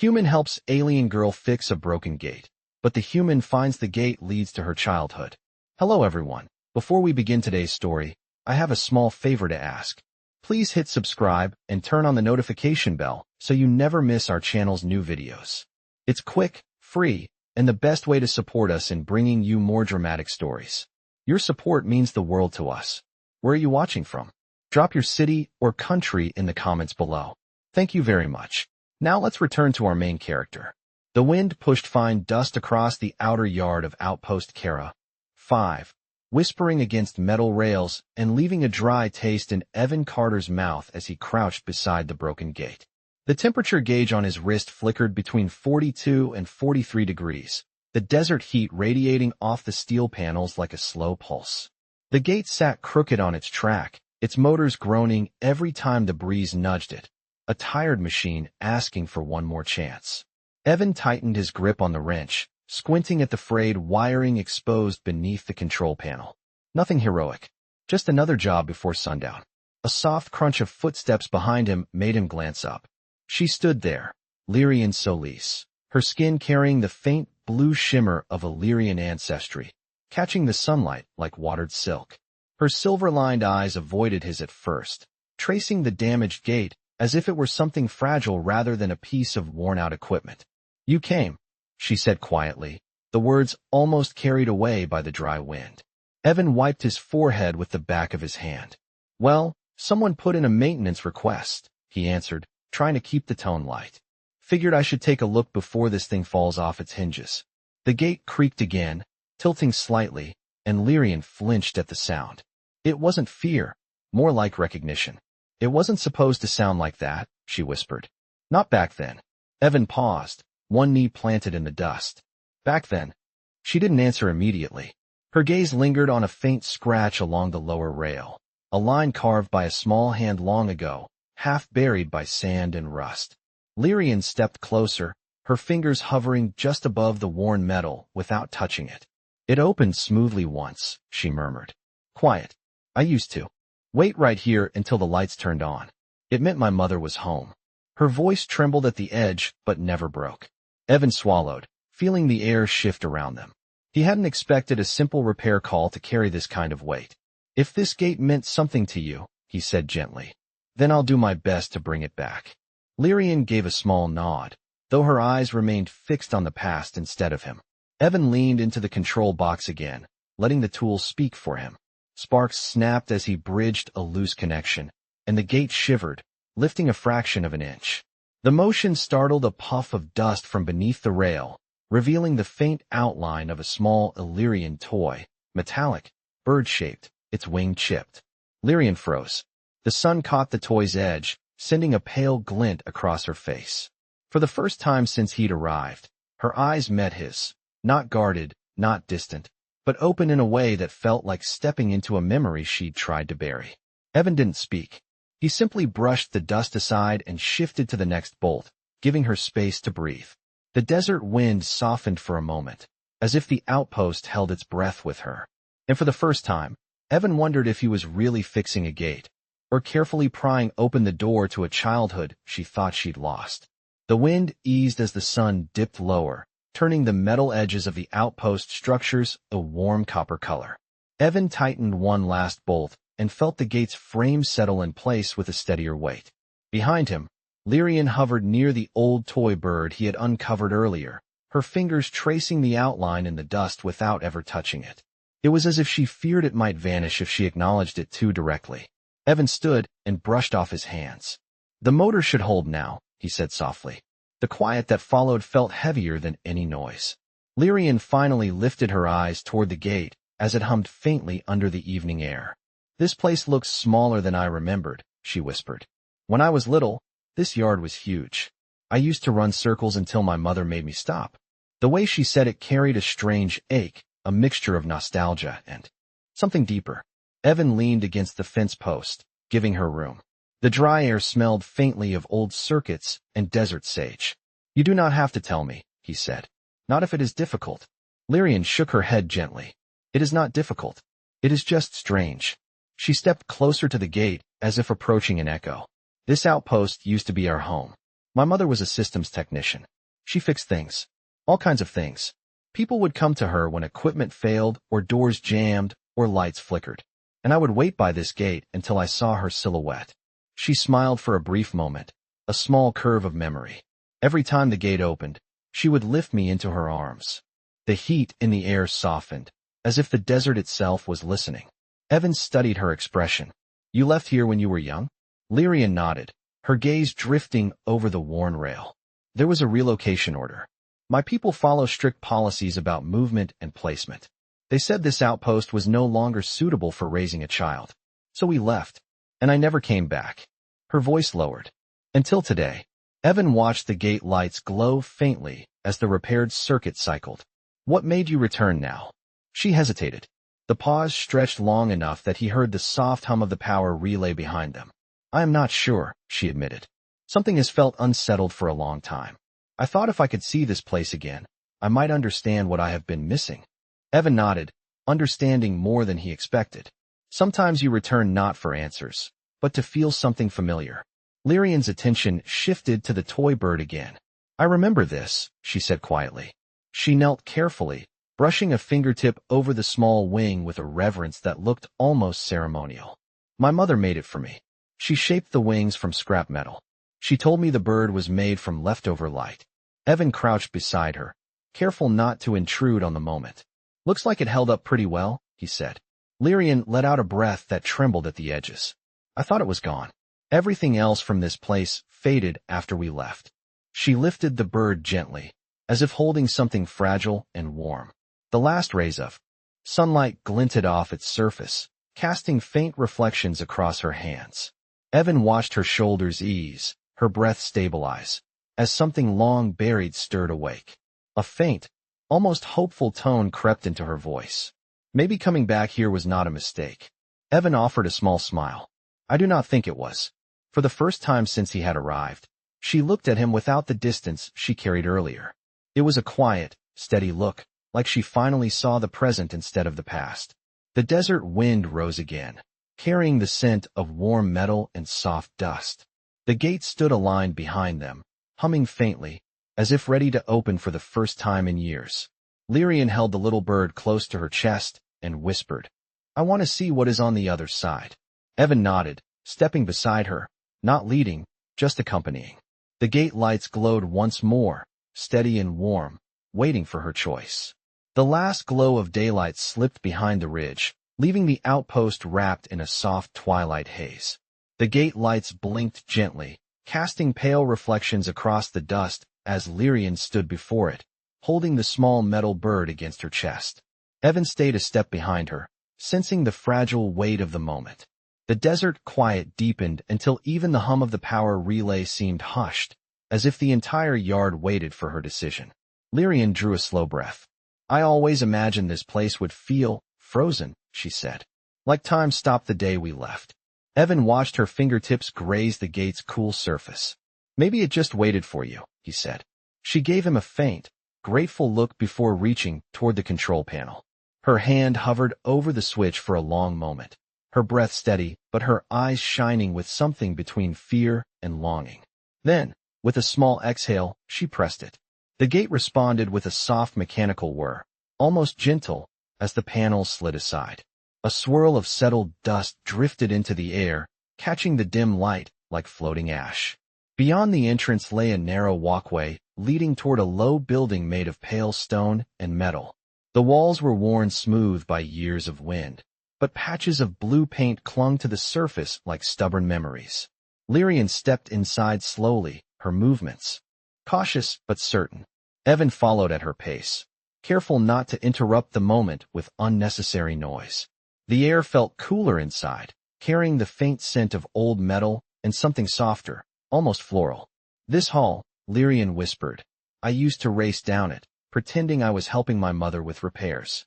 Human helps alien girl fix a broken gate, but the human finds the gate leads to her childhood. Hello everyone. Before we begin today's story, I have a small favor to ask. Please hit subscribe and turn on the notification bell so you never miss our channel's new videos. It's quick, free, and the best way to support us in bringing you more dramatic stories. Your support means the world to us. Where are you watching from? Drop your city or country in the comments below. Thank you very much. Now let's return to our main character. The wind pushed fine dust across the outer yard of outpost Kara 5, whispering against metal rails and leaving a dry taste in Evan Carter's mouth as he crouched beside the broken gate. The temperature gauge on his wrist flickered between 42 and 43 degrees, the desert heat radiating off the steel panels like a slow pulse. The gate sat crooked on its track, its motors groaning every time the breeze nudged it, a tired machine asking for one more chance. Evan tightened his grip on the wrench, squinting at the frayed wiring exposed beneath the control panel. Nothing heroic, just another job before sundown. A soft crunch of footsteps behind him made him glance up. She stood there, Lyrian Solis, her skin carrying the faint blue shimmer of Illyrian ancestry, catching the sunlight like watered silk. Her silver-lined eyes avoided his at first, tracing the damaged gate as if it were something fragile rather than a piece of worn-out equipment. "You came," she said quietly, the words almost carried away by the dry wind. Evan wiped his forehead with the back of his hand. "Well, someone put in a maintenance request," he answered, trying to keep the tone light. "Figured I should take a look before this thing falls off its hinges." The gate creaked again, tilting slightly, and Lyrian flinched at the sound. It wasn't fear, more like recognition. "It wasn't supposed to sound like that," she whispered. "Not back then." Evan paused, one knee planted in the dust. "Back then?" She didn't answer immediately. Her gaze lingered on a faint scratch along the lower rail, a line carved by a small hand long ago, half buried by sand and rust. Lyrian stepped closer, her fingers hovering just above the worn metal without touching it. "It opened smoothly once," she murmured. "Quiet. I used to. Wait right here until the lights turned on. It meant my mother was home." Her voice trembled at the edge, but never broke. Evan swallowed, feeling the air shift around them. He hadn't expected a simple repair call to carry this kind of weight. "If this gate meant something to you," he said gently, "then I'll do my best to bring it back." Lyrian gave a small nod, though her eyes remained fixed on the past instead of him. Evan leaned into the control box again, letting the tool speak for him. Sparks snapped as he bridged a loose connection, and the gate shivered, lifting a fraction of an inch. The motion startled a puff of dust from beneath the rail, revealing the faint outline of a small Illyrian toy, metallic, bird-shaped, its wing chipped. Lyrian froze. The sun caught the toy's edge, sending a pale glint across her face. For the first time since he'd arrived, her eyes met his, not guarded, not distant, but open in a way that felt like stepping into a memory she'd tried to bury. Evan didn't speak. He simply brushed the dust aside and shifted to the next bolt, giving her space to breathe. The desert wind softened for a moment, as if the outpost held its breath with her. And for the first time, Evan wondered if he was really fixing a gate, or carefully prying open the door to a childhood she thought she'd lost. The wind eased as the sun dipped lower, turning the metal edges of the outpost structures a warm copper color. Evan tightened one last bolt and felt the gate's frame settle in place with a steadier weight. Behind him, Lyrian hovered near the old toy bird he had uncovered earlier, her fingers tracing the outline in the dust without ever touching it. It was as if she feared it might vanish if she acknowledged it too directly. Evan stood and brushed off his hands. "The motor should hold now," he said softly. The quiet that followed felt heavier than any noise. Lyrian finally lifted her eyes toward the gate as it hummed faintly under the evening air. "This place looks smaller than I remembered," she whispered. "When I was little, this yard was huge. I used to run circles until my mother made me stop." The way she said it carried a strange ache, a mixture of nostalgia and something deeper. Evan leaned against the fence post, giving her room. The dry air smelled faintly of old circuits and desert sage. "You do not have to tell me," he said. "Not if it is difficult." Lyrian shook her head gently. "It is not difficult. It is just strange." She stepped closer to the gate, as if approaching an echo. "This outpost used to be our home. My mother was a systems technician. She fixed things. All kinds of things. People would come to her when equipment failed or doors jammed or lights flickered. And I would wait by this gate until I saw her silhouette. She smiled for a brief moment, a small curve of memory. Every time the gate opened, she would lift me into her arms. The heat in the air softened, as if the desert itself was listening. Evan studied her expression. You left here when you were young? Lyrian nodded, her gaze drifting over the worn rail. There was a relocation order. My people follow strict policies about movement and placement. They said this outpost was no longer suitable for raising a child. So we left, and I never came back. Her voice lowered. Until today. Evan watched the gate lights glow faintly as the repaired circuit cycled. What made you return now? She hesitated. The pause stretched long enough that he heard the soft hum of the power relay behind them. I am not sure, she admitted. Something has felt unsettled for a long time. I thought if I could see this place again, I might understand what I have been missing. Evan nodded, understanding more than he expected. Sometimes you return not for answers, but to feel something familiar. Lyrian's attention shifted to the toy bird again. I remember this, she said quietly. She knelt carefully, brushing a fingertip over the small wing with a reverence that looked almost ceremonial. My mother made it for me. She shaped the wings from scrap metal. She told me the bird was made from leftover light. Evan crouched beside her, careful not to intrude on the moment. Looks like it held up pretty well, he said. Lyrian let out a breath that trembled at the edges. I thought it was gone. Everything else from this place faded after we left. She lifted the bird gently, as if holding something fragile and warm. The last rays of sunlight glinted off its surface, casting faint reflections across her hands. Evan watched her shoulders ease, her breath stabilize, as something long buried stirred awake. A faint, almost hopeful tone crept into her voice. Maybe coming back here was not a mistake. Evan offered a small smile. I do not think it was. For the first time since he had arrived, she looked at him without the distance she carried earlier. It was a quiet, steady look, like she finally saw the present instead of the past. The desert wind rose again, carrying the scent of warm metal and soft dust. The gate stood aligned behind them, humming faintly, as if ready to open for the first time in years. Lyrian held the little bird close to her chest and whispered, I want to see what is on the other side. Evan nodded, stepping beside her, not leading, just accompanying. The gate lights glowed once more, steady and warm, waiting for her choice. The last glow of daylight slipped behind the ridge, leaving the outpost wrapped in a soft twilight haze. The gate lights blinked gently, casting pale reflections across the dust as Lyrian stood before it, holding the small metal bird against her chest. Evan stayed a step behind her, sensing the fragile weight of the moment. The desert quiet deepened until even the hum of the power relay seemed hushed, as if the entire yard waited for her decision. Lyrian drew a slow breath. I always imagined this place would feel frozen, she said. Like time stopped the day we left. Evan watched her fingertips graze the gate's cool surface. Maybe it just waited for you, he said. She gave him a faint, grateful look before reaching toward the control panel. Her hand hovered over the switch for a long moment, her breath steady but her eyes shining with something between fear and longing. Then, with a small exhale, she pressed it. The gate responded with a soft mechanical whir, almost gentle, as the panel slid aside. A swirl of settled dust drifted into the air, catching the dim light like floating ash. Beyond the entrance lay a narrow walkway, leading toward a low building made of pale stone and metal. The walls were worn smooth by years of wind, but patches of blue paint clung to the surface like stubborn memories. Lyrian stepped inside slowly, her movements cautious but certain. Evan followed at her pace, careful not to interrupt the moment with unnecessary noise. The air felt cooler inside, carrying the faint scent of old metal and something softer, almost floral. This hall, Lyrian whispered. I used to race down it, pretending I was helping my mother with repairs.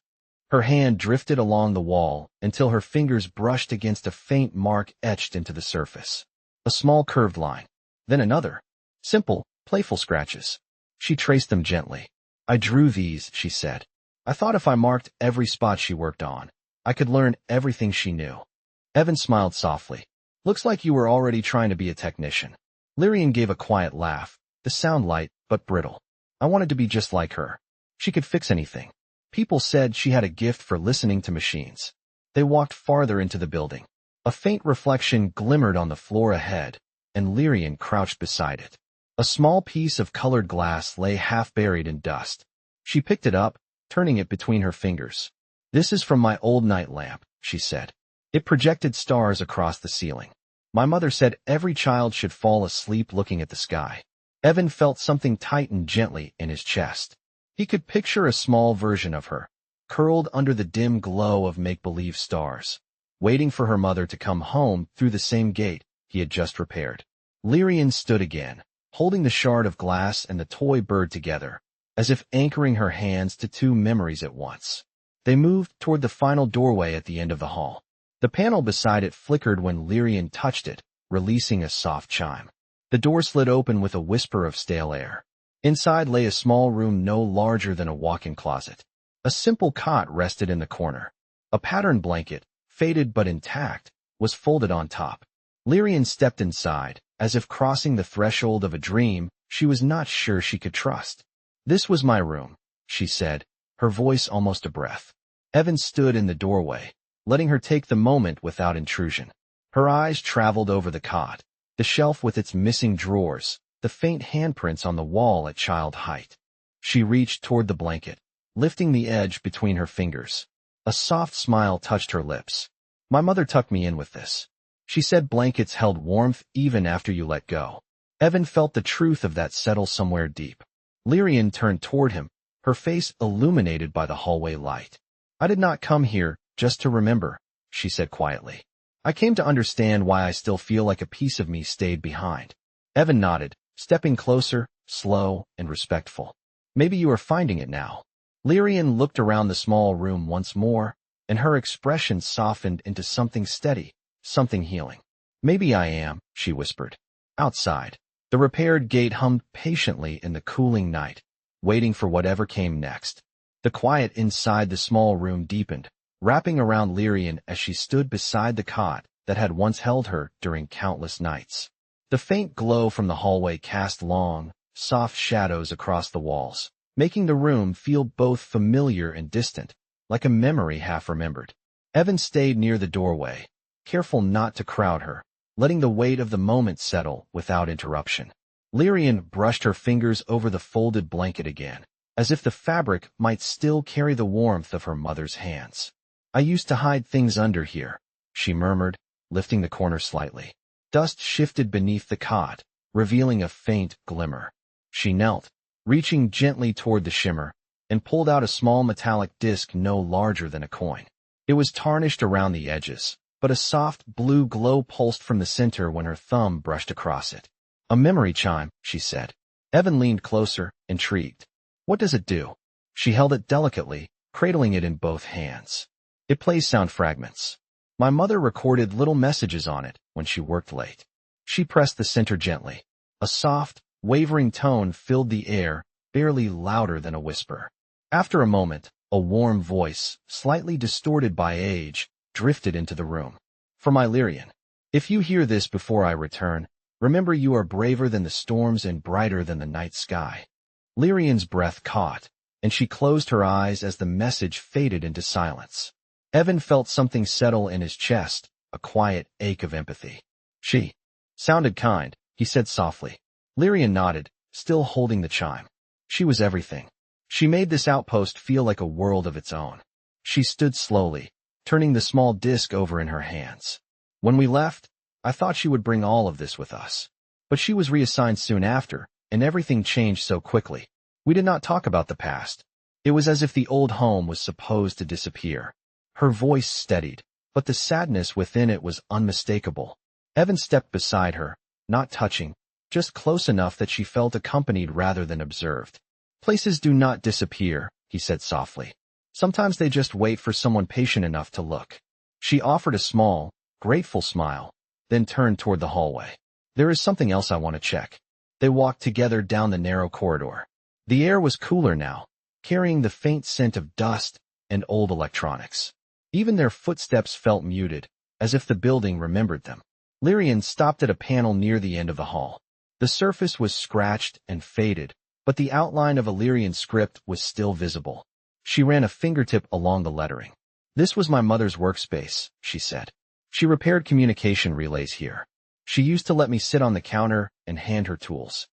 Her hand drifted along the wall until her fingers brushed against a faint mark etched into the surface. A small curved line. Then another. Simple, playful scratches. She traced them gently. I drew these, she said. I thought if I marked every spot she worked on, I could learn everything she knew. Evan smiled softly. Looks like you were already trying to be a technician. Lyrian gave a quiet laugh, the sound light but brittle. I wanted to be just like her. She could fix anything. People said she had a gift for listening to machines. They walked farther into the building. A faint reflection glimmered on the floor ahead, and Lyrian crouched beside it. A small piece of colored glass lay half buried in dust. She picked it up, turning it between her fingers. This is from my old night lamp, she said. It projected stars across the ceiling. My mother said every child should fall asleep looking at the sky. Evan felt something tighten gently in his chest. He could picture a small version of her, curled under the dim glow of make-believe stars, waiting for her mother to come home through the same gate he had just repaired. Lyrian stood again, holding the shard of glass and the toy bird together, as if anchoring her hands to two memories at once. They moved toward the final doorway at the end of the hall. The panel beside it flickered when Lyrian touched it, releasing a soft chime. The door slid open with a whisper of stale air. Inside lay a small room no larger than a walk-in closet. A simple cot rested in the corner. A patterned blanket, faded but intact, was folded on top. Lyrian stepped inside, as if crossing the threshold of a dream she was not sure she could trust. This was my room, she said, her voice almost a breath. Evan stood in the doorway, letting her take the moment without intrusion. Her eyes traveled over the cot, the shelf with its missing drawers, the faint handprints on the wall at child height. She reached toward the blanket, lifting the edge between her fingers. A soft smile touched her lips. My mother tucked me in with this. She said blankets held warmth even after you let go. Evan felt the truth of that settle somewhere deep. Lyrian turned toward him, her face illuminated by the hallway light. I did not come here just to remember, she said quietly. I came to understand why I still feel like a piece of me stayed behind. Evan nodded, stepping closer, slow and respectful. Maybe you are finding it now. Lyrian looked around the small room once more, and her expression softened into something steady, something healing. Maybe I am, she whispered. Outside, the repaired gate hummed patiently in the cooling night, waiting for whatever came next. The quiet inside the small room deepened, wrapping around Lyrian as she stood beside the cot that had once held her during countless nights. The faint glow from the hallway cast long, soft shadows across the walls, making the room feel both familiar and distant, like a memory half remembered. Evan stayed near the doorway, careful not to crowd her, letting the weight of the moment settle without interruption. Lyrian brushed her fingers over the folded blanket again, as if the fabric might still carry the warmth of her mother's hands. I used to hide things under here, she murmured, lifting the corner slightly. Dust shifted beneath the cot, revealing a faint glimmer. She knelt, reaching gently toward the shimmer, and pulled out a small metallic disc no larger than a coin. It was tarnished around the edges, but a soft blue glow pulsed from the center when her thumb brushed across it. A memory chime, she said. Evan leaned closer, intrigued. What does it do? She held it delicately, cradling it in both hands. It plays sound fragments. My mother recorded little messages on it when she worked late. She pressed the center gently. A soft, wavering tone filled the air, barely louder than a whisper. After a moment, a warm voice, slightly distorted by age, drifted into the room. For my Lyrian, if you hear this before I return, remember you are braver than the storms and brighter than the night sky. Lyrian's breath caught, and she closed her eyes as the message faded into silence. Evan felt something settle in his chest, a quiet ache of empathy. She sounded kind, he said softly. Lyrian nodded, still holding the chime. She was everything. She made this outpost feel like a world of its own. She stood slowly, turning the small disc over in her hands. When we left, I thought she would bring all of this with us. But she was reassigned soon after, and everything changed so quickly. We did not talk about the past. It was as if the old home was supposed to disappear. Her voice steadied, but the sadness within it was unmistakable. Evan stepped beside her, not touching, just close enough that she felt accompanied rather than observed. Places do not disappear, he said softly. Sometimes they just wait for someone patient enough to look. She offered a small, grateful smile, then turned toward the hallway. There is something else I want to check. They walked together down the narrow corridor. The air was cooler now, carrying the faint scent of dust and old electronics. Even their footsteps felt muted, as if the building remembered them. Lyrian stopped at a panel near the end of the hall. The surface was scratched and faded, but the outline of Illyrian script was still visible. She ran a fingertip along the lettering. "This was my mother's workspace," she said. "She repaired communication relays here. She used to let me sit on the counter and hand her tools."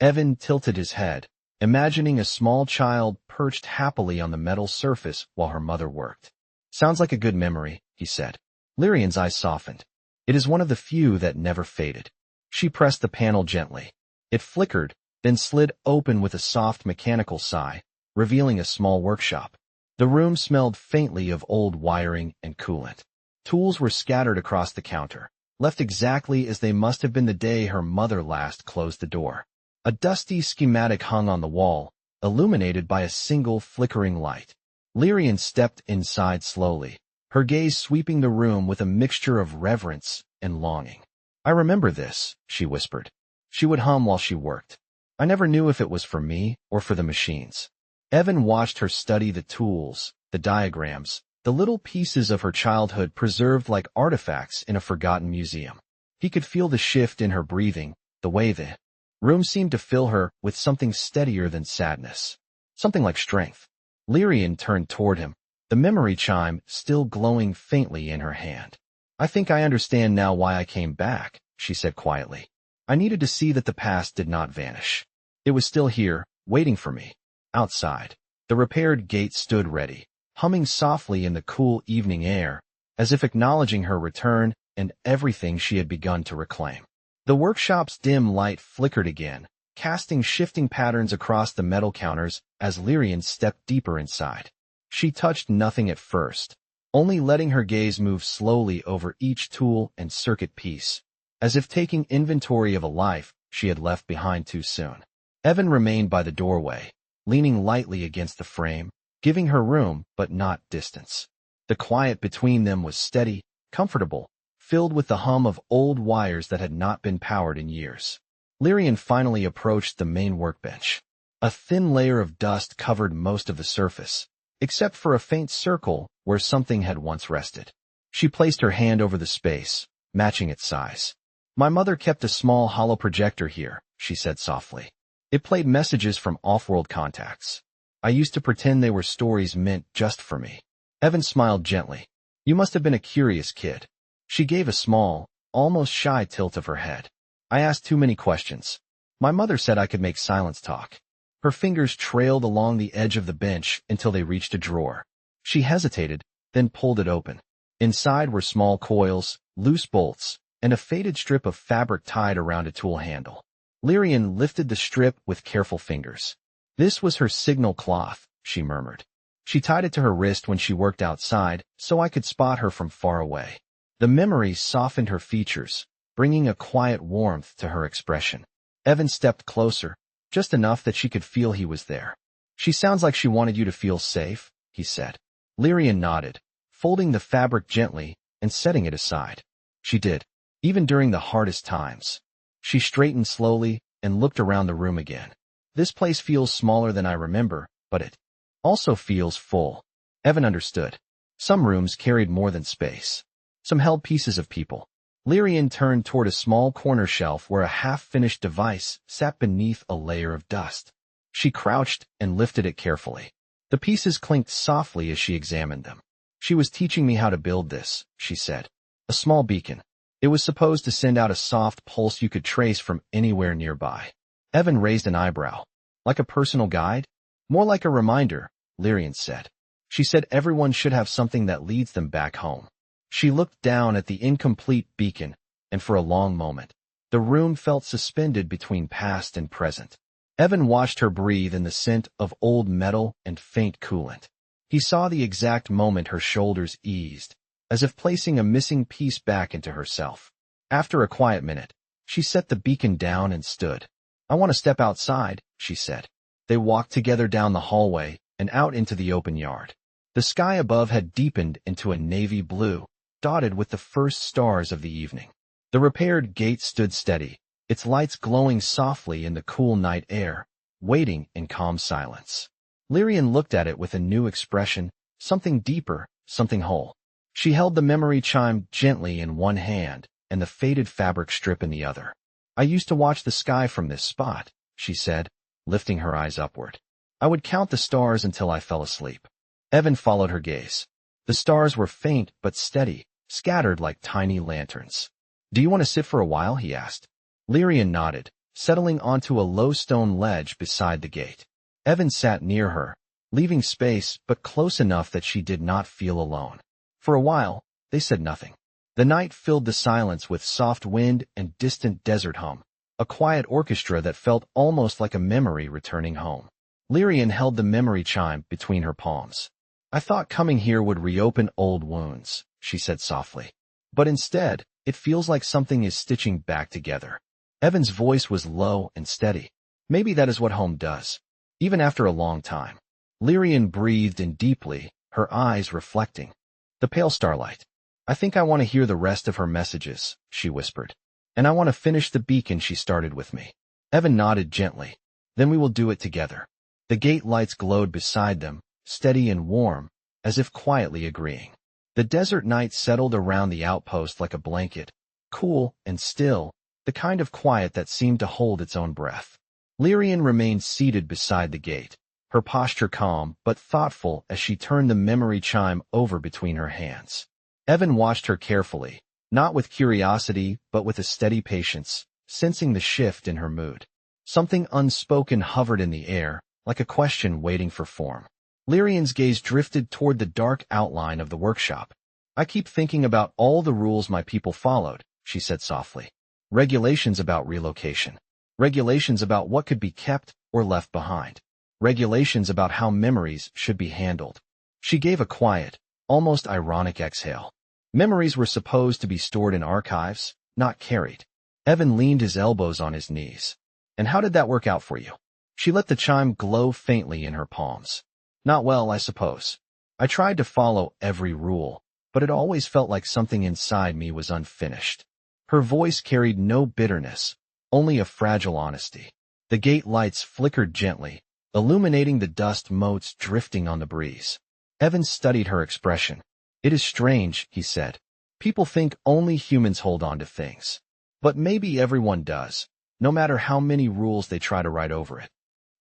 Evan tilted his head, imagining a small child perched happily on the metal surface while her mother worked. "Sounds like a good memory," he said. Lyrian's eyes softened. "It is one of the few that never faded." She pressed the panel gently. It flickered, then slid open with a soft mechanical sigh, revealing a small workshop. The room smelled faintly of old wiring and coolant. Tools were scattered across the counter, left exactly as they must have been the day her mother last closed the door. A dusty schematic hung on the wall, illuminated by a single flickering light. Lyrian stepped inside slowly, her gaze sweeping the room with a mixture of reverence and longing. "I remember this," she whispered. She would hum while she worked. "I never knew if it was for me or for the machines." Evan watched her study the tools, the diagrams, the little pieces of her childhood preserved like artifacts in a forgotten museum. He could feel the shift in her breathing, the way the room seemed to fill her with something steadier than sadness, something like strength. Lyrian turned toward him, the memory chime still glowing faintly in her hand. "I think I understand now why I came back," she said quietly. "I needed to see that the past did not vanish. It was still here, waiting for me." Outside, the repaired gate stood ready, humming softly in the cool evening air, as if acknowledging her return and everything she had begun to reclaim. The workshop's dim light flickered again, casting shifting patterns across the metal counters as Lyrian stepped deeper inside. She touched nothing at first, only letting her gaze move slowly over each tool and circuit piece, as if taking inventory of a life she had left behind too soon. Evan remained by the doorway, leaning lightly against the frame, giving her room but not distance. The quiet between them was steady, comfortable, filled with the hum of old wires that had not been powered in years. Lyrian finally approached the main workbench. A thin layer of dust covered most of the surface, except for a faint circle where something had once rested. She placed her hand over the space, matching its size. "My mother kept a small hollow projector here," she said softly. "It played messages from off-world contacts. I used to pretend they were stories meant just for me." Evan smiled gently. "You must have been a curious kid." She gave a small, almost shy tilt of her head. "I asked too many questions. My mother said I could make silence talk." Her fingers trailed along the edge of the bench until they reached a drawer. She hesitated, then pulled it open. Inside were small coils, loose bolts, and a faded strip of fabric tied around a tool handle. Lyrian lifted the strip with careful fingers. "This was her signal cloth," she murmured. "She tied it to her wrist when she worked outside, so I could spot her from far away." The memory softened her features, bringing a quiet warmth to her expression. Evan stepped closer, just enough that she could feel he was there. "She sounds like she wanted you to feel safe," he said. Lyrian nodded, folding the fabric gently and setting it aside. "She did, even during the hardest times." She straightened slowly and looked around the room again. "This place feels smaller than I remember, but it also feels full." Evan understood. Some rooms carried more than space. Some held pieces of people. Lyrian turned toward a small corner shelf where a half-finished device sat beneath a layer of dust. She crouched and lifted it carefully. The pieces clinked softly as she examined them. "She was teaching me how to build this," she said. "A small beacon. It was supposed to send out a soft pulse you could trace from anywhere nearby." Evan raised an eyebrow. "Like a personal guide?" "More like a reminder," Lyrian said. "She said everyone should have something that leads them back home." She looked down at the incomplete beacon, and for a long moment, the room felt suspended between past and present. Evan watched her breathe in the scent of old metal and faint coolant. He saw the exact moment her shoulders eased, as if placing a missing piece back into herself. After a quiet minute, she set the beacon down and stood. "I want to step outside," she said. They walked together down the hallway and out into the open yard. The sky above had deepened into a navy blue, dotted with the first stars of the evening. The repaired gate stood steady, its lights glowing softly in the cool night air, waiting in calm silence. Lyrian looked at it with a new expression, something deeper, something whole. She held the memory chime gently in one hand and the faded fabric strip in the other. I used to watch the sky from this spot, she said, lifting her eyes upward. I would count the stars until I fell asleep. Evan followed her gaze. The stars were faint but steady, scattered like tiny lanterns. Do you want to sit for a while? He asked. Lyrian nodded, settling onto a low stone ledge beside the gate. Evan sat near her, leaving space but close enough that she did not feel alone. For a while, they said nothing. The night filled the silence with soft wind and distant desert hum, a quiet orchestra that felt almost like a memory returning home. Lyrian held the memory chime between her palms. I thought coming here would reopen old wounds, she said softly. But instead, it feels like something is stitching back together. Evan's voice was low and steady. Maybe that is what home does, even after a long time. Lyrian breathed in deeply, her eyes reflecting. The pale starlight. I think I want to hear the rest of her messages, she whispered. And I want to finish the beacon she started with me. Evan nodded gently. Then we will do it together. The gate lights glowed beside them, steady and warm, as if quietly agreeing. The desert night settled around the outpost like a blanket, cool and still, the kind of quiet that seemed to hold its own breath. Lyrian remained seated beside the gate, her posture calm but thoughtful as she turned the memory chime over between her hands. Evan watched her carefully, not with curiosity but with a steady patience, sensing the shift in her mood. Something unspoken hovered in the air, like a question waiting for form. Lyrian's gaze drifted toward the dark outline of the workshop. I keep thinking about all the rules my people followed, she said softly. Regulations about relocation. Regulations about what could be kept or left behind. Regulations about how memories should be handled. She gave a quiet, almost ironic exhale. Memories were supposed to be stored in archives, not carried. Evan leaned his elbows on his knees. And how did that work out for you? She let the chime glow faintly in her palms. Not well, I suppose. I tried to follow every rule, but it always felt like something inside me was unfinished. Her voice carried no bitterness, only a fragile honesty. The gate lights flickered gently, illuminating the dust motes drifting on the breeze. Evan studied her expression. It is strange, he said. People think only humans hold on to things. But maybe everyone does, no matter how many rules they try to write over it.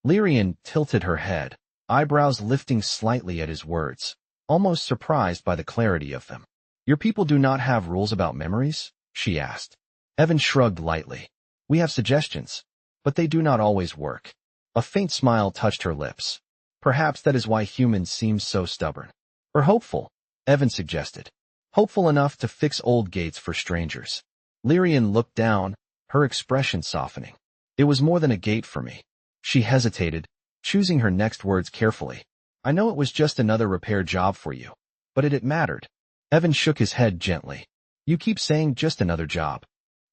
Lyrian tilted her head, eyebrows lifting slightly at his words, almost surprised by the clarity of them. Your people do not have rules about memories? She asked. Evan shrugged lightly. We have suggestions, but they do not always work. A faint smile touched her lips. Perhaps that is why humans seem so stubborn. Or hopeful, Evan suggested. Hopeful enough to fix old gates for strangers. Lyrian looked down, her expression softening. It was more than a gate for me. She hesitated, choosing her next words carefully. I know it was just another repair job for you, but it mattered. Evan shook his head gently. You keep saying just another job.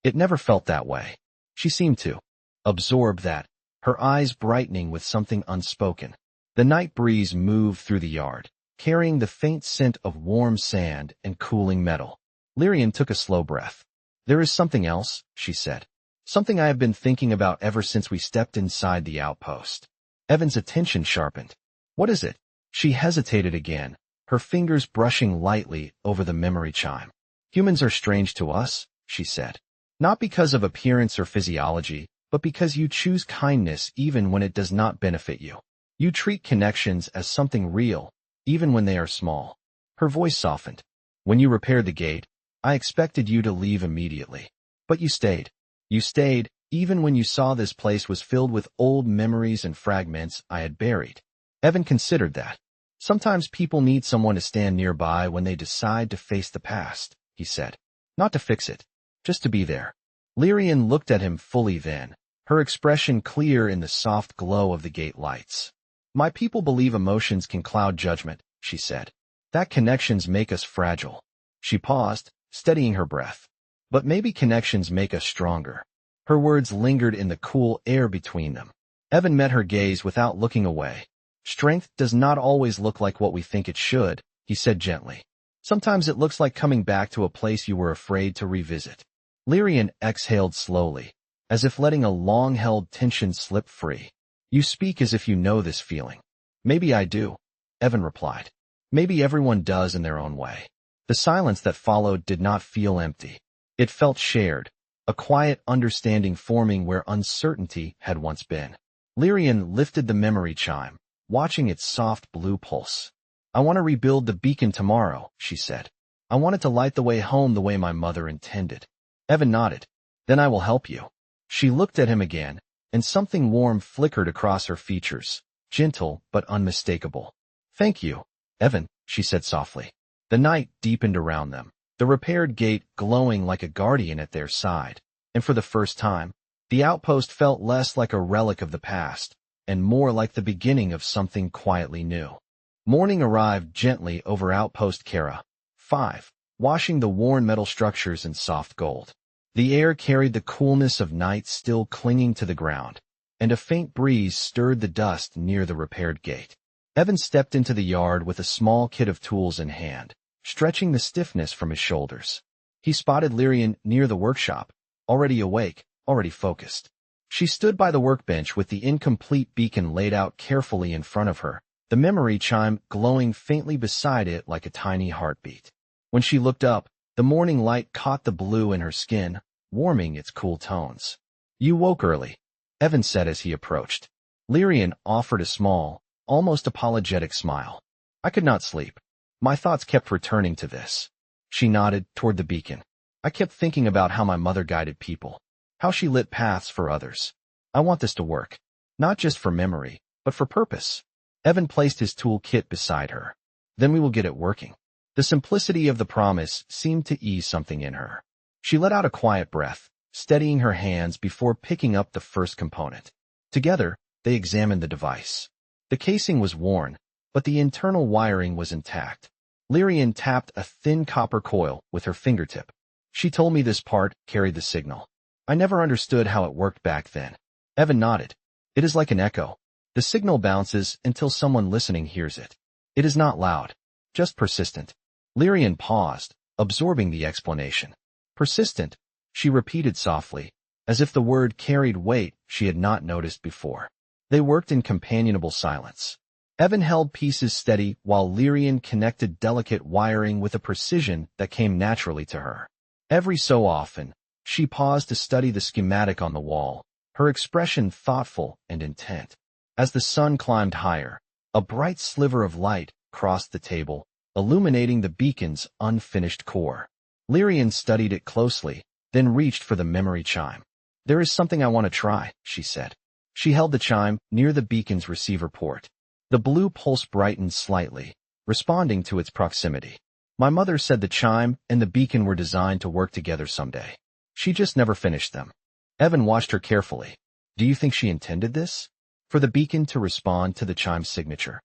It never felt that way. She seemed to absorb that, her eyes brightening with something unspoken. The night breeze moved through the yard, carrying the faint scent of warm sand and cooling metal. Lyrian took a slow breath. There is something else, she said. Something I have been thinking about ever since we stepped inside the outpost. Evan's attention sharpened. What is it? She hesitated again, her fingers brushing lightly over the memory chime. Humans are strange to us, she said. Not because of appearance or physiology, but because you choose kindness even when it does not benefit you. You treat connections as something real, even when they are small. Her voice softened. When you repaired the gate, I expected you to leave immediately. But you stayed. You stayed, even when you saw this place was filled with old memories and fragments I had buried. Evan considered that. Sometimes people need someone to stand nearby when they decide to face the past, he said. Not to fix it, just to be there. Lyrian looked at him fully then, her expression clear in the soft glow of the gate lights. My people believe emotions can cloud judgment, she said. That connections make us fragile. She paused, steadying her breath. But maybe connections make us stronger. Her words lingered in the cool air between them. Evan met her gaze without looking away. Strength does not always look like what we think it should, he said gently. Sometimes it looks like coming back to a place you were afraid to revisit. Lyrian exhaled slowly, as if letting a long-held tension slip free. You speak as if you know this feeling. Maybe I do, Evan replied. Maybe everyone does in their own way. The silence that followed did not feel empty. It felt shared, a quiet understanding forming where uncertainty had once been. Lyrian lifted the memory chime, watching its soft blue pulse. "I want to rebuild the beacon tomorrow," she said. "I want it to light the way home the way my mother intended." Evan nodded. "Then I will help you." She looked at him again, and something warm flickered across her features, gentle but unmistakable. "Thank you, Evan," she said softly. The night deepened around them, the repaired gate glowing like a guardian at their side, and for the first time, the outpost felt less like a relic of the past, and more like the beginning of something quietly new. Morning arrived gently over Outpost Kara 5, washing the worn metal structures in soft gold. The air carried the coolness of night still clinging to the ground, and a faint breeze stirred the dust near the repaired gate. Evan stepped into the yard with a small kit of tools in hand, stretching the stiffness from his shoulders. He spotted Lyrian near the workshop, already awake, already focused. She stood by the workbench with the incomplete beacon laid out carefully in front of her, the memory chime glowing faintly beside it like a tiny heartbeat. When she looked up, the morning light caught the blue in her skin, warming its cool tones. "You woke early," Evan said as he approached. Lyrian offered a small, almost apologetic smile. "I could not sleep. My thoughts kept returning to this." She nodded toward the beacon. "I kept thinking about how my mother guided people, how she lit paths for others. I want this to work, not just for memory, but for purpose." Evan placed his tool kit beside her. "Then we will get it working." The simplicity of the promise seemed to ease something in her. She let out a quiet breath, steadying her hands before picking up the first component. Together, they examined the device. The casing was worn, but the internal wiring was intact. Lyrian tapped a thin copper coil with her fingertip. "She told me this part carried the signal. I never understood how it worked back then." Evan nodded. "It is like an echo. The signal bounces until someone listening hears it. It is not loud, just persistent." Lyrian paused, absorbing the explanation. "Persistent," she repeated softly, as if the word carried weight she had not noticed before. They worked in companionable silence. Evan held pieces steady while Lyrian connected delicate wiring with a precision that came naturally to her. Every so often, she paused to study the schematic on the wall, her expression thoughtful and intent. As the sun climbed higher, a bright sliver of light crossed the table, illuminating the beacon's unfinished core. Lyrian studied it closely, then reached for the memory chime. "There is something I want to try," she said. She held the chime near the beacon's receiver port. The blue pulse brightened slightly, responding to its proximity. "My mother said the chime and the beacon were designed to work together someday. She just never finished them." Evan watched her carefully. "Do you think she intended this? For the beacon to respond to the chime's signature?"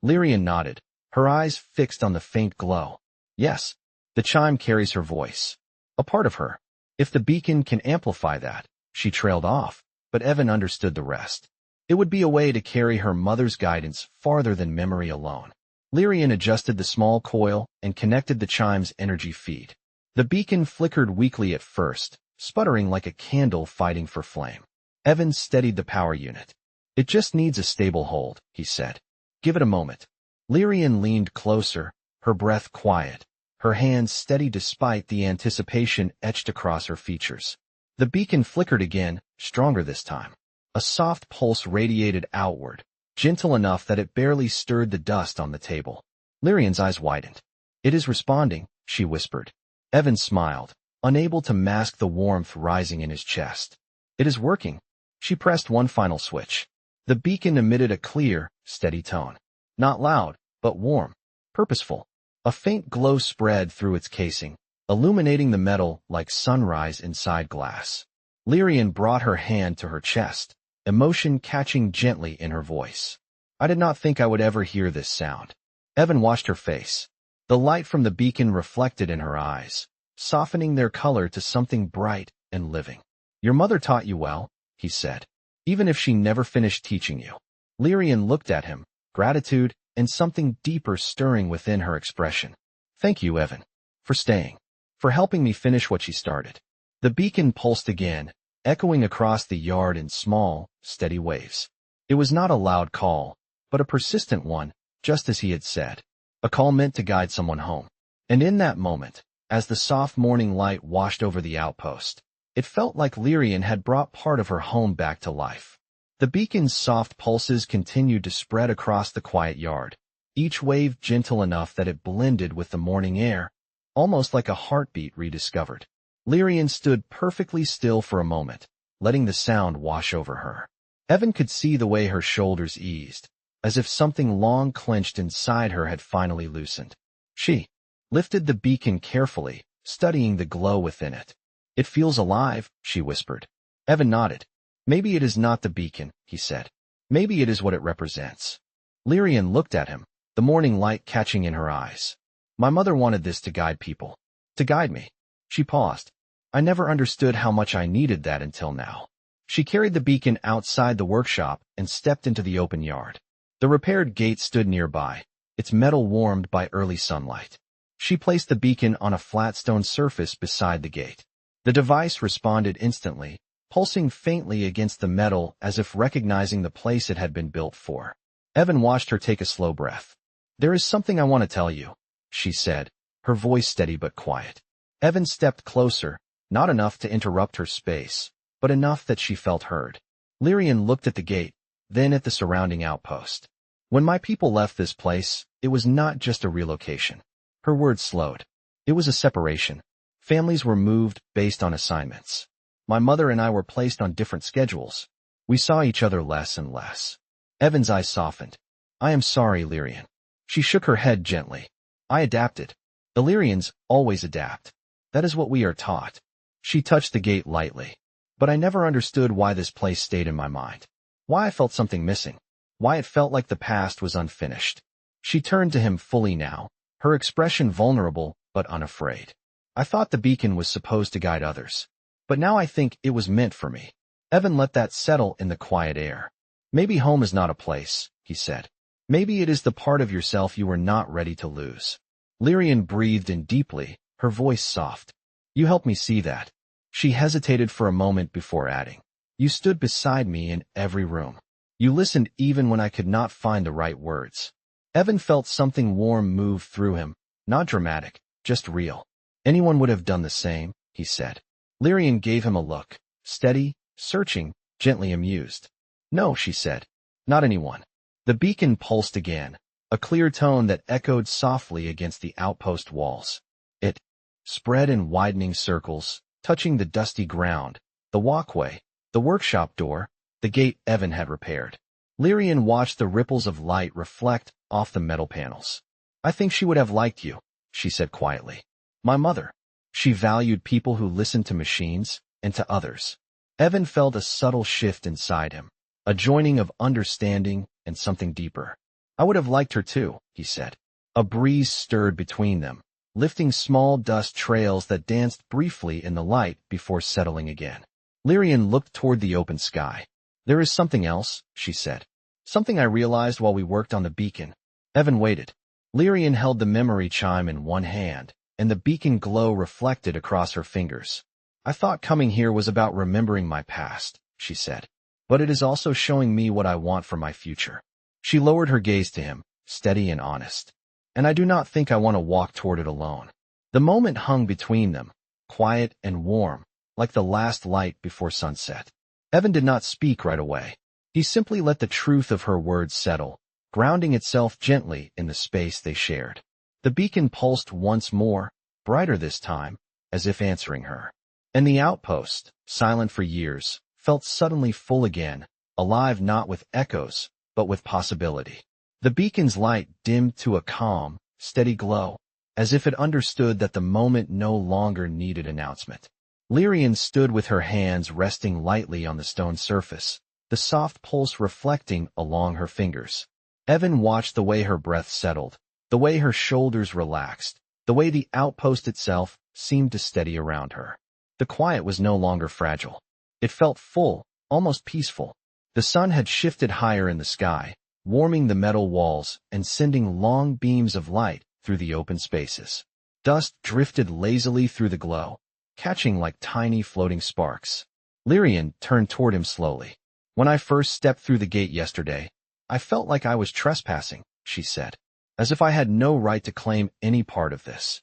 Lyrian nodded, her eyes fixed on the faint glow. "Yes, the chime carries her voice. A part of her. If the beacon can amplify that," she trailed off, but Evan understood the rest. It would be a way to carry her mother's guidance farther than memory alone. Lyrian adjusted the small coil and connected the chime's energy feed. The beacon flickered weakly at first, sputtering like a candle fighting for flame. Evan steadied the power unit. "It just needs a stable hold," he said. "Give it a moment." Lyrian leaned closer, her breath quiet, her hands steady despite the anticipation etched across her features. The beacon flickered again, stronger this time. A soft pulse radiated outward, gentle enough that it barely stirred the dust on the table. Lyrian's eyes widened. "It is responding," she whispered. Evan smiled, unable to mask the warmth rising in his chest. "It is working." She pressed one final switch. The beacon emitted a clear, steady tone. Not loud, but warm, purposeful. A faint glow spread through its casing, illuminating the metal like sunrise inside glass. Lyrian brought her hand to her chest, emotion catching gently in her voice. "I did not think I would ever hear this sound." Evan watched her face. The light from the beacon reflected in her eyes, softening their color to something bright and living. "Your mother taught you well," he said, "even if she never finished teaching you." Lyrian looked at him, gratitude and something deeper stirring within her expression. "Thank you, Evan, for staying, for helping me finish what she started." The beacon pulsed again, echoing across the yard in small, steady waves. It was not a loud call, but a persistent one, just as he had said. A call meant to guide someone home. And in that moment, as the soft morning light washed over the outpost, It felt like Lyrian had brought part of her home back to life. The beacon's soft pulses continued to spread across the quiet yard, each wave gentle enough that it blended with the morning air, almost like a heartbeat rediscovered. Lyrian stood perfectly still for a moment, letting the sound wash over her. Evan could see the way her shoulders eased, as if something long clenched inside her had finally loosened. She lifted the beacon carefully, studying the glow within it. "It feels alive," she whispered. Evan nodded. "Maybe it is not the beacon," he said. "Maybe it is what it represents." Lyrian looked at him, the morning light catching in her eyes. "My mother wanted this to guide people. To guide me." She paused. "I never understood how much I needed that until now." She carried the beacon outside the workshop and stepped into the open yard. The repaired gate stood nearby, its metal warmed by early sunlight. She placed the beacon on a flat stone surface beside the gate. The device responded instantly, pulsing faintly against the metal as if recognizing the place it had been built for. Evan watched her take a slow breath. "There is something I want to tell you," she said, her voice steady but quiet. Evan stepped closer, not enough to interrupt her space, but enough that she felt heard. Lyrian looked at the gate, then at the surrounding outpost. "When my people left this place, it was not just a relocation." Her words slowed. "It was a separation. Families were moved based on assignments. My mother and I were placed on different schedules. We saw each other less and less." Evan's eyes softened. "I am sorry, Lyrian." She shook her head gently. "I adapted. Illyrians always adapt. That is what we are taught." She touched the gate lightly. "But I never understood why this place stayed in my mind. Why I felt something missing. Why it felt like the past was unfinished." She turned to him fully now, her expression vulnerable but unafraid. "I thought the beacon was supposed to guide others. But now I think it was meant for me." Evan let that settle in the quiet air. "Maybe home is not a place," he said. "Maybe it is the part of yourself you were not ready to lose." Lyrian breathed in deeply, her voice soft. "You helped me see that." She hesitated for a moment before adding, "You stood beside me in every room. You listened even when I could not find the right words." Evan felt something warm move through him, not dramatic, just real. "Anyone would have done the same," he said. Lyrian gave him a look, steady, searching, gently amused. "No," she said, "not anyone." The beacon pulsed again, a clear tone that echoed softly against the outpost walls. It spread in widening circles, touching the dusty ground, the walkway, the workshop door, the gate Evan had repaired. Lyrian watched the ripples of light reflect off the metal panels. "I think she would have liked you," she said quietly. "My mother. She valued people who listened to machines and to others." Evan felt a subtle shift inside him, a joining of understanding and something deeper. "I would have liked her too," he said. A breeze stirred between them, lifting small dust trails that danced briefly in the light before settling again. Lyrian looked toward the open sky. "There is something else," she said. "Something I realized while we worked on the beacon." Evan waited. Lyrian held the memory chime in one hand, and the beacon glow reflected across her fingers. "I thought coming here was about remembering my past," she said. "But it is also showing me what I want for my future." She lowered her gaze to him, steady and honest. "And I do not think I want to walk toward it alone." The moment hung between them, quiet and warm, like the last light before sunset. Evan did not speak right away. He simply let the truth of her words settle, grounding itself gently in the space they shared. The beacon pulsed once more, brighter this time, as if answering her. And the outpost, silent for years, felt suddenly full again, alive not with echoes, but with possibility. The beacon's light dimmed to a calm, steady glow, as if it understood that the moment no longer needed announcement. Lyrian stood with her hands resting lightly on the stone surface, the soft pulse reflecting along her fingers. Evan watched the way her breath settled, the way her shoulders relaxed, the way the outpost itself seemed to steady around her. The quiet was no longer fragile. It felt full, almost peaceful. The sun had shifted higher in the sky, warming the metal walls and sending long beams of light through the open spaces. Dust drifted lazily through the glow, catching like tiny floating sparks. Lyrian turned toward him slowly. "When I first stepped through the gate yesterday, I felt like I was trespassing," she said, "as if I had no right to claim any part of this."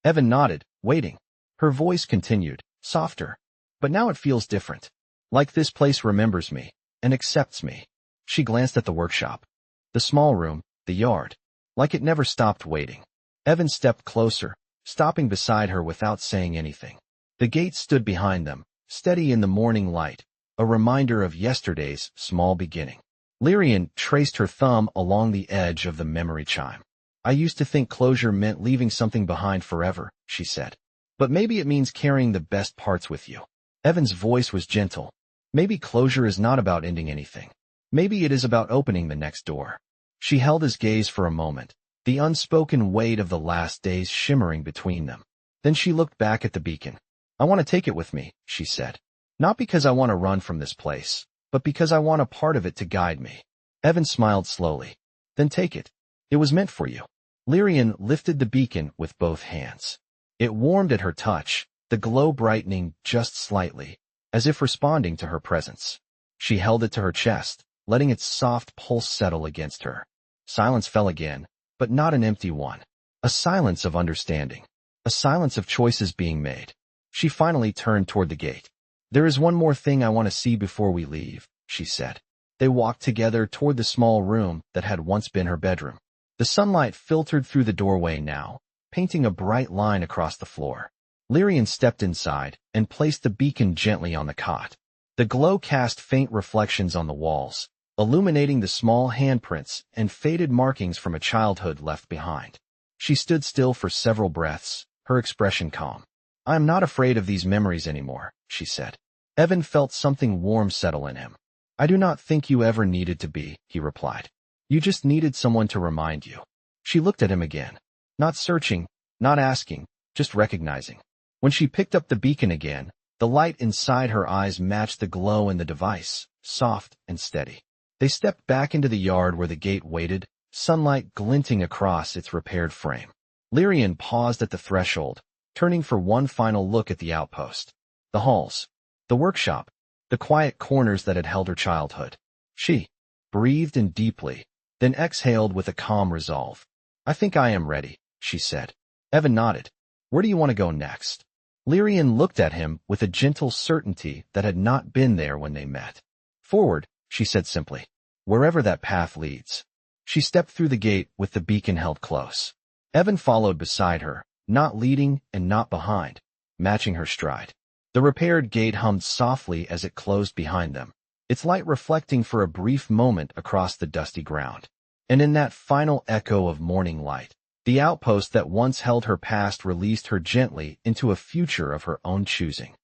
Evan nodded, waiting. Her voice continued, softer. But now it feels different. Like this place remembers me and accepts me. She glanced at the workshop, the small room, the yard. Like it never stopped waiting. Evan stepped closer, stopping beside her without saying anything. The gate stood behind them, steady in the morning light, a reminder of yesterday's small beginning. Lyrian traced her thumb along the edge of the memory chime. I used to think closure meant leaving something behind forever, she said. But maybe it means carrying the best parts with you. Evan's voice was gentle. Maybe closure is not about ending anything. Maybe it is about opening the next door. She held his gaze for a moment, the unspoken weight of the last days shimmering between them. Then she looked back at the beacon. I want to take it with me, she said. Not because I want to run from this place, but because I want a part of it to guide me. Evan smiled slowly. Then take it. It was meant for you. Lyrian lifted the beacon with both hands. It warmed at her touch, the glow brightening just slightly, as if responding to her presence. She held it to her chest, letting its soft pulse settle against her. Silence fell again, but not an empty one. A silence of understanding. A silence of choices being made. She finally turned toward the gate. There is one more thing I want to see before we leave, she said. They walked together toward the small room that had once been her bedroom. The sunlight filtered through the doorway now, painting a bright line across the floor. Lyrian stepped inside and placed the beacon gently on the cot. The glow cast faint reflections on the walls, illuminating the small handprints and faded markings from a childhood left behind. She stood still for several breaths, her expression calm. I am not afraid of these memories anymore, she said. Evan felt something warm settle in him. I do not think you ever needed to be, he replied. You just needed someone to remind you. She looked at him again. Not searching, not asking, just recognizing. When she picked up the beacon again, the light inside her eyes matched the glow in the device, soft and steady. They stepped back into the yard where the gate waited, sunlight glinting across its repaired frame. Lyrian paused at the threshold, turning for one final look at the outpost. The halls, the workshop, the quiet corners that had held her childhood. She breathed in deeply, then exhaled with a calm resolve. I think I am ready, she said. Evan nodded. Where do you want to go next? Lyrian looked at him with a gentle certainty that had not been there when they met. Forward, she said simply. Wherever that path leads. She stepped through the gate with the beacon held close. Evan followed beside her, not leading and not behind, matching her stride. The repaired gate hummed softly as it closed behind them, its light reflecting for a brief moment across the dusty ground. And in that final echo of morning light, the outpost that once held her past released her gently into a future of her own choosing.